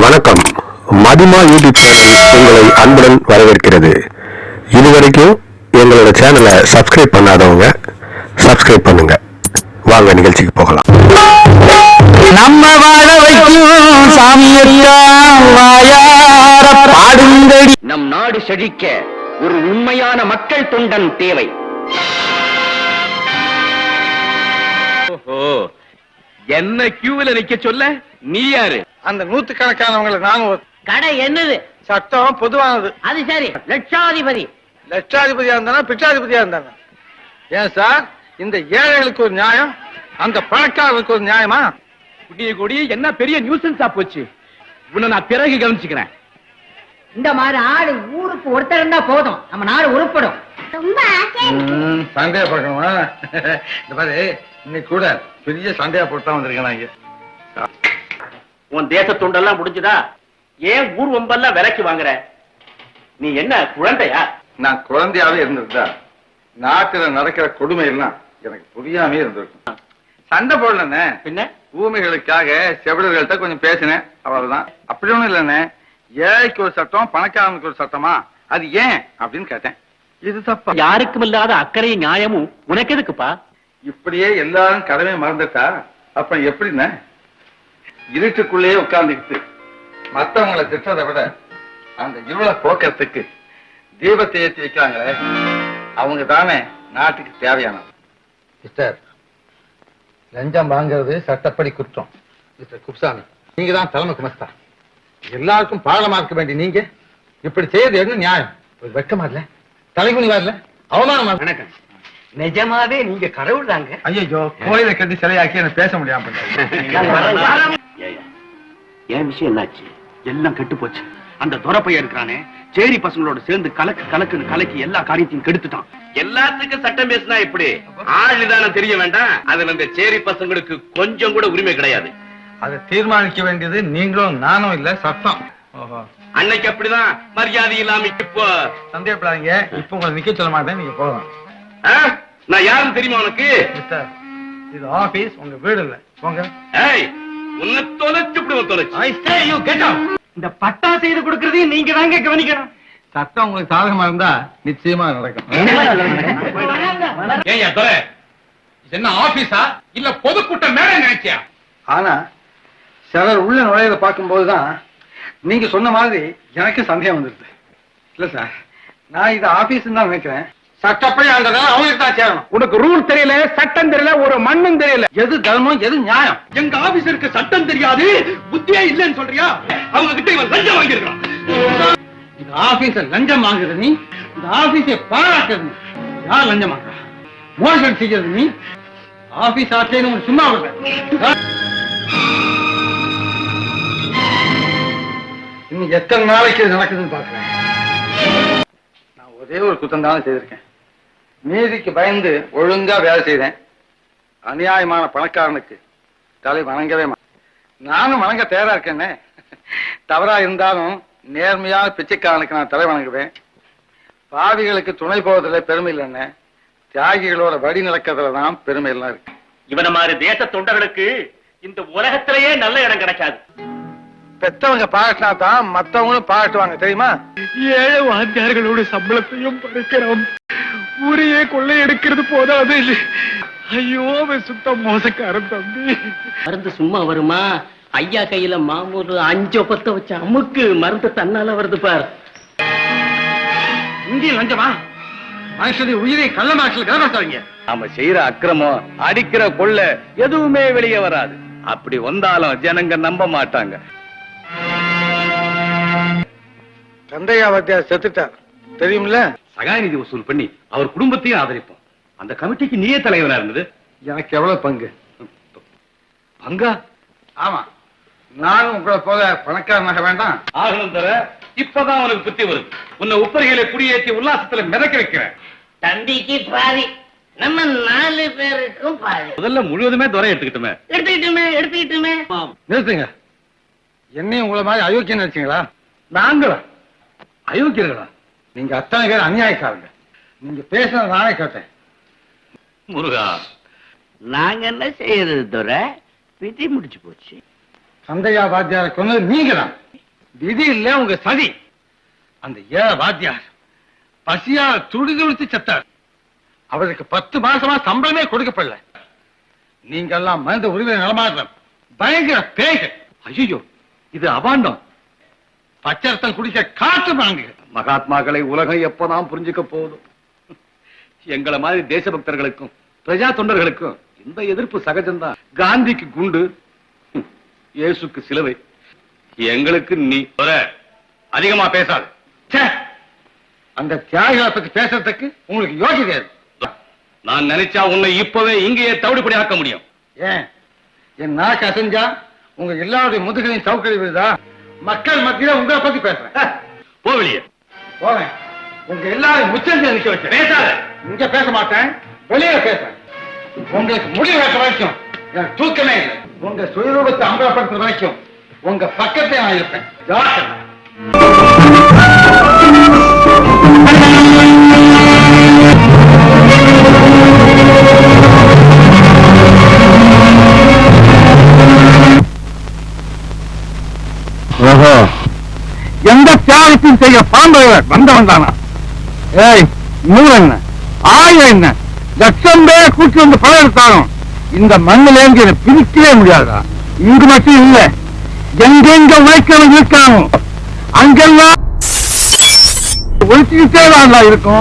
வணக்கம். மதிமா யூடியூப் உங்களை அன்புடன் வரவேற்கிறது. இதுவரைக்கும் எங்களோட சேனலை சப்ஸ்கிரைப் பண்ணாதவங்க சப்ஸ்கிரைப் பண்ணுங்க. வாங்க நிகழ்ச்சிக்கு போகலாம். நம்ம வாழ வைக்கும் சாமியெல்லாம் வாயார பாடுங்கடி. நம் நாடு செழிக்க ஒரு உண்மையான மக்கள் தொண்டன் தேவை. ஓஹோ, என்ன கியூவில நிக்க சொல்ல? நீ யாரு? அந்த நூத்துக்கணக்கானவங்களை நானும். கடை என்னது? சட்டம் பொதுவானது. அது சரி, லட்சாதிபதி. லட்சாதிபதியா இருந்தானா பிச்சாதிபதியா இருந்தானா? ஏன் சார், இந்த ஏழைகளுக்கு ஒரு நியாயம், அந்த பணக்காரர்களுக்கு ஒரு நியாயமா? குடிய கொடி என்ன பெரிய நியூசன்ஸா போச்சு. உன்னை நான் பிறகு கவனிச்சுக்கிறேன். இந்த மாதிரி ஆடு ஊருக்கு ஒருத்தர் இருந்தா போதும், நம்ம நாடு உருப்படும். சண்டையா பார்க்கணுமா? இந்த மாதிரி இன்னைக்கு கூட பெரிய சண்டையா போட்டு வந்திருக்கேன். உன் தேச தொண்டெல்லாம் முடிஞ்சுதா? ஏன் ஊர் வம்பெல்லாம் விலைக்கு வாங்குற? நீ என்ன குழந்தையா? நான் குழந்தையாவே இருந்திருந்தா நாட்டுல நடக்கிற கொடுமை எல்லாம் எனக்கு புரியாமே இருந்திருக்கும். சண்டை போடலண்ணே, பின்ன ஊமைகளுக்காக செவிலர்கள்ட்ட கொஞ்சம் பேசினேன், அவ்வளவுதான். அப்படி ஒண்ணும் இல்லைண்ணே. ஏழைக்கு ஒரு சட்டம், பணக்காரனுக்கு ஒரு சட்டமா, அது ஏன் அப்படின்னு கேட்டேன். இது தப்பா? யாருக்கும் இல்லாத அக்கறையும் நியாயமும் உனக்கு எதுக்குப்பா? இப்படியே எல்லாரும் கடமை மறந்துட்டா அப்புறம் எப்படின்னு இருட்டுக்குள்ளேயே உட்கார்ந்துக்கிட்டு மத்தவங்களை திட்டதை விட அந்த இருளை போக்குறதுக்கு தீபத்தை ஏற்றி வைக்கிறாங்களே, அவங்க தானே நாட்டுக்கு தேவையானது. மிஸ்டர், லஞ்சம் வாங்கிறது சட்டப்படி குற்றம். மிஸ்டர் குப்சாமி, நீங்க தான் தலைமை குமஸ்தா. எல்லாருக்கும் பாடமா இருக்க வேண்டிய நீங்க இப்படி செய்யறது என்ன நியாயம்? ஒரு வெட்கமா இல்ல, தலைகுனிவா இல்ல, அவமானமா? வணக்கம். நிஜமாவே நீங்க கடவுள் தாங்க. ஐயோ, கோயிலை கட்டி சிலையாக்கி என்ன பேச முடியாம என் விஷயம் என்னாச்சு? எல்லாம் கெட்டு போச்சு. அந்த துரப்பைய இருக்கிறானே, சேரி பசங்களோட சேர்ந்து கலக்குன்னு கலக்கி எல்லா காரியத்தையும் கெடுத்துட்டான். எல்லாத்துக்கும் சட்டம் பேசினா இப்படி ஆளுதான தெரிய வேண்டாம். அதுல இந்த சேரி பசங்களுக்கு கொஞ்சம் கூட உரிமை கிடையாது. அதை தீர்மானிக்க வேண்டியது நீங்களும் நானும் இல்ல, சட்டம். அன்னைக்கு அப்படிதான் மரியாதை இல்லாம இப்போ சந்தேகப்படாதீங்க. இப்ப உங்களை நிக்க சொல்ல மாட்டேன், நீங்க போகலாம். நான் யாருன்னு தெரியுமா உனக்கு? மிஸ்டர், இது ஆபீஸ், உங்க வீடு இல்ல. போங்க. ஏய், உன்னை தொலைச்சு தொலைச்சு. I say you get out. இந்த பட்டா செய்து கொடுக்கறதையும் நீங்க தாங்க கவனிக்கணும். சட்டம் உங்களுக்கு சாதகமா இருந்தா நிச்சயமா நடக்கும். ஏய்யா துரை, இது என்ன ஆபீஸா இல்ல பொதுக்கூட்டம் மேல நினைச்சியா? ஆனா சிலர் உள்ள நுழையத பார்க்கும்போதுதான் நீங்க சொன்ன மாதிரி எனக்கு சந்தேகம் வந்துருது. இல்ல சார், நான் இது ஆபீஸ் தான் நினைக்கிறேன். சட்டப்படி அந்த அவங்களுக்கு தான் சேரணும். உனக்கு ரூல் தெரியல, சட்டம் தெரியல, ஒரு மண்ணும் தெரியல. எது தர்மம், எது நியாயம்? எங்க ஆபீசருக்கு சட்டம் தெரியாது, புத்தியே இல்லன்னு சொல்றியா? அவங்க கிட்ட இவன் லஞ்சம் வாங்கியிருக்கான். இந்த ஆபீஸ லஞ்சம் வாங்குறது நீ, இந்த ஆபீஸை பாராட்டுறது நீ. யார் லஞ்சம் வாங்குறா? மோசடி செய்யறது நீ. ஆபீஸ் ஆட்சியை சும்மா விடுற. இன்னும் எத்தனை நாளைக்கு இது நடக்குதுன்னு பாக்குறேன். நான் ஒரே ஒரு குற்றம் தான் செய்திருக்கேன். நீதிக்கு பயந்து ஒழுங்கா வேலை செய்தேன். அநியாயமான பணக்காரனுக்கு தலை வணங்கவே நானும் வணங்க தயாரா இருக்கேன்னு. தவறா இருந்தாலும் நேர்மையான பிச்சைக்காரனுக்கு நான் தலை வணங்குவேன். பாவிகளுக்கு துணை போவதில்லை பெருமை இல்லைன்னு, தியாகிகளோட வழி நடக்கிறதுலதான் பெருமை எல்லாம் இருக்கு. இவன மாதிரி தேச தொண்டர்களுக்கு இந்த உலகத்திலேயே நல்ல இடம் கிடைக்காது. பெத்தவங்க பாராட்டினா தான் மத்தவங்களும் பாராட்டுவாங்க, தெரியுமா? ஏழை வாத்தியார்களோட சம்பளத்தையும் பறிக்கிறோம். ஊரையே கொள்ளை எடுக்கிறது போதாது. ஐயோ, அவன் சுத்த மோசக்காரன் தம்பி. மருந்து சும்மா வருமா? ஐயா கையில மாமூல் 5 10 வச்ச அமுக்கு மருந்து தன்னால வருது பார். இந்திய லஞ்சமா? மனுஷனுடைய உயிரை கள்ள மாசல கலவரத்தாங்க. நாம செய்யற அக்கிரமம், அடிக்கிற கொள்ள எதுவுமே வெளியே வராது. அப்படி வந்தாலும் ஜனங்க நம்ப மாட்டாங்க. கந்தையா வாத்தியார் செத்துட்டார், தெரியுமில்ல? சகாயநிதி வசூல் பண்ணி அவர் குடும்பத்தையும் ஆதரிப்போம். அந்த கமிட்டிக்கு நீயே தலைவனா இருந்தது. எனக்கு எவ்வளவு பங்கு? பங்கா? ஆமா, நானும் உங்களை போல பணக்காரனாக வேண்டாம். ஆகணும் தர. இப்பதான் உனக்கு புத்தி வருது. உன்னை உப்பரிகளை குடியேற்றி உல்லாசத்துல மிதக்க வைக்கிறேன். தம்பிக்கு பாதி, நம்ம 4 பேருக்கும் பாதி. முதல்ல முழுவதுமே துறை எடுத்துக்கிட்டுமே. எடுத்துக்கிட்டுமே. நிறுத்துங்க. என்னையும் உங்களை மாதிரி அயோக்கியம் நினைச்சீங்களா? நாங்களா அயோக்கியர்களா? நீங்க அத்தனை பேர் அநியாயக்காரங்க. நீங்க பேசுனது நானே கேட்டேன். முருகா, நாங்க என்ன செய்யறது துரை? விதி முடிச்சு போச்சு. சந்தையா வாத்தியாரை கொண்டது நீங்க தான். விதி இல்ல உங்க சதி. அந்த வாத்தியார் பசியா துடி துடித்து செத்தார். அவருக்கு 10 மாசமா சம்பளமே கொடுக்கப்படல. நீங்க எல்லாம் மனித உரிமை நலமாடுற பயங்கர பேய்கள். ஐயோ, இது அபாண்டம். பச்சரத்தம் குடிக்க காத்து வாங்க. மகாத்மாக்களை உலகம் எப்பதான் புரிஞ்சுக்க போதும். எங்களை மாதிரி தேசபக்தர்களுக்கும் பிரஜா தொண்டர்களுக்கும் இந்த எதிர்ப்பு சகஜம்தான். காந்திக்கு குண்டு, இயேசுக்கு சிலுவை, எங்களுக்கு நீ அதிகமா பேசாது. அந்த தியாகிகளை பத்தி பேசுறதுக்கு உங்களுக்கு யோகிதை. நான் நினைச்சா உன்னை இப்பவே இங்கேயே தவிடுபடி ஆக்க முடியும். ஏன் என் நாக்கு அசைஞ்சா உங்க எல்லாருடைய முதுகலையும் சவுக்கடி விழுதா? மக்கள் மத்தியில உங்களை பத்தி பேசுறேன். போவலியே போவேன். உங்க எல்லாரும் முச்சந்தி நிக்க வச்சேன். பேசாத. இங்க பேச மாட்டேன், வெளியே பேசுறேன். உங்களுக்கு முடிவு வைக்க வரைக்கும் எனக்கு தூக்கமே இல்லை. உங்க சுயரூபத்தை அம்பலப்படுத்துற வரைக்கும் உங்க பக்கத்தை நான் இருப்பேன். ஜாக்கிரதை. எந்த தியாகத்தையும் செய்ய பாண்டவர் வந்தவன் தானா? ஏய், 100 என்ன 1000 என்ன லட்சம் பேர் கூட்டி வந்து படம் எடுத்தாலும் இந்த மண்ணிலேருந்து என்னை பிரிக்கவே முடியாதா? இங்கு மட்டும் இல்ல, எங்கெங்க உழைக்கிறவன் இருக்கானோ அங்கெல்லாம் ஒழிச்சுக்கிட்டே தான் இருக்கும்.